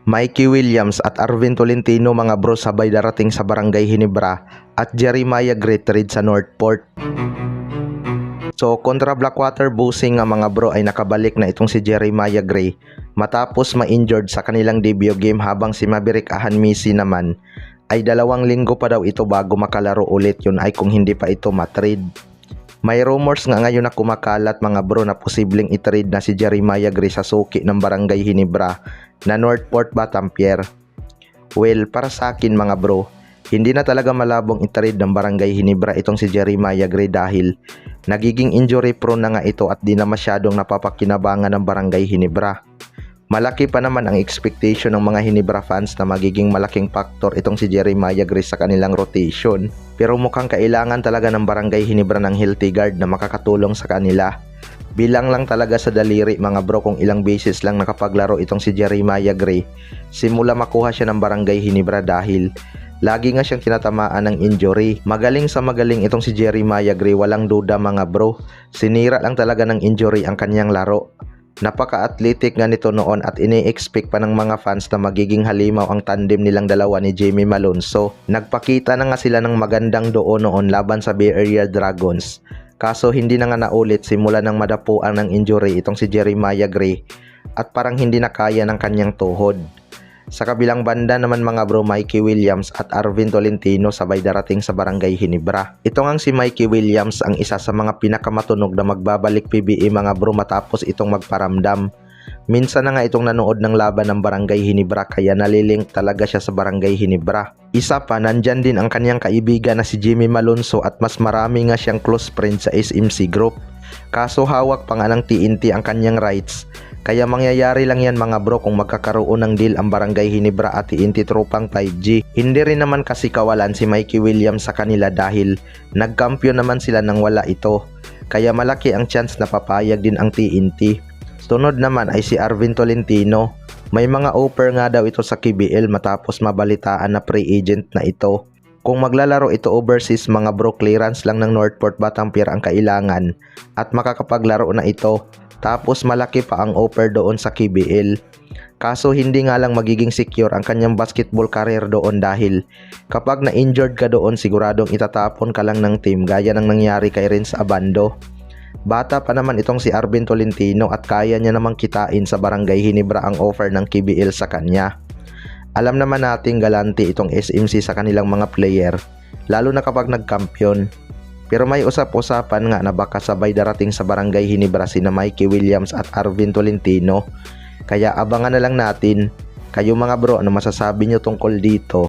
Mikey Williams at Arvin Tolentino mga bro sabay darating sa Barangay Ginebra at Jeremiah Gray trade sa Northport. So kontra Blackwater Busing nga mga bro ay nakabalik na itong si Jeremiah Gray matapos ma-injured sa kanilang debut game, habang si Maverick Ahanmisi naman ay 2 linggo pa daw ito bago makalaro ulit, yun ay kung hindi pa ito matrade. May rumors nga ngayon na kumakalat mga bro na posibleng itrade na si Jeremiah Gray sa suki ng Barangay Ginebra na Northport Batampier. Well, para sa akin mga bro, hindi na talaga malabong itrade ng Barangay Ginebra itong si Jeremiah Gray dahil nagiging injury prone na nga ito at di na masyadong napapakinabangan ng Barangay Ginebra. Malaki pa naman ang expectation ng mga Ginebra fans na magiging malaking factor itong si Jeremiah Gray sa kanilang rotation. Pero mukhang kailangan talaga ng Barangay Ginebra ng healthy guard na makakatulong sa kanila. Bilang lang talaga sa daliri mga bro kung ilang beses lang nakapaglaro itong si Jeremiah Gray simula makuha siya ng Barangay Ginebra dahil lagi nga siyang tinatamaan ng injury. Magaling sa magaling itong si Jeremiah Gray, walang duda mga bro. Sinira lang talaga ng injury ang kanyang laro. Napaka-athletic nga nito noon at ini-expect pa ng mga fans na magiging halimaw ang tandem nilang dalawa ni Jamie Malonzo. Nagpakita na nga sila ng magandang doo noon laban sa Bay Area Dragons. Kaso hindi na nga naulit simula ng madapuan ng injury itong si Jeremiah Gray at parang hindi na kaya ng kanyang tuhod. Sa kabilang banda naman mga bro, Mikey Williams at Arvin Tolentino sabay darating sa Barangay Ginebra. Ito ngang si Mikey Williams ang isa sa mga pinakamatunog na magbabalik PBA mga bro matapos itong magparamdam. Minsan na nga itong nanood ng laban ng Barangay Ginebra kaya nalilink talaga siya sa Barangay Ginebra. Isa pa, nandyan din ang kanyang kaibigan na si Jamie Malonzo at mas marami nga siyang close friend sa SMC Group. Kaso hawak pa nga ng TNT ang kanyang rights. Kaya mangyayari lang yan mga bro kung magkakaroon ng deal ang Barangay Ginebra at TNT tropang 5G. Hindi rin naman kasi kawalan si Mikey Williams sa kanila dahil nagkampiyon naman sila nang wala ito. Kaya malaki ang chance na papayag din ang TNT. Sunod naman ay si Arvin Tolentino. May mga offer nga daw ito sa KBL matapos mabalitaan na free agent na ito. Kung maglalaro ito overseas mga bro, clearance lang ng Northport Batampier ang kailangan at makakapaglaro na ito. Tapos malaki pa ang offer doon sa KBL. Kaso hindi nga lang magiging secure ang kanyang basketball career doon dahil kapag na-injured ka doon siguradong itatapon ka lang ng team gaya ng nangyari kay Renz Abando. Bata pa naman itong si Arvin Tolentino at kaya niya namang kitain sa Barangay Ginebra ang offer ng KBL sa kanya. Alam naman nating galante itong SMC sa kanilang mga player, lalo na kapag nagkampiyon. Pero may usap-usapan nga na baka sabay darating sa Barangay Ginebra sina Mikey Williams at Arvin Tolentino. Kaya abangan na lang natin. Kayo mga bro, ano masasabi nyo tungkol dito?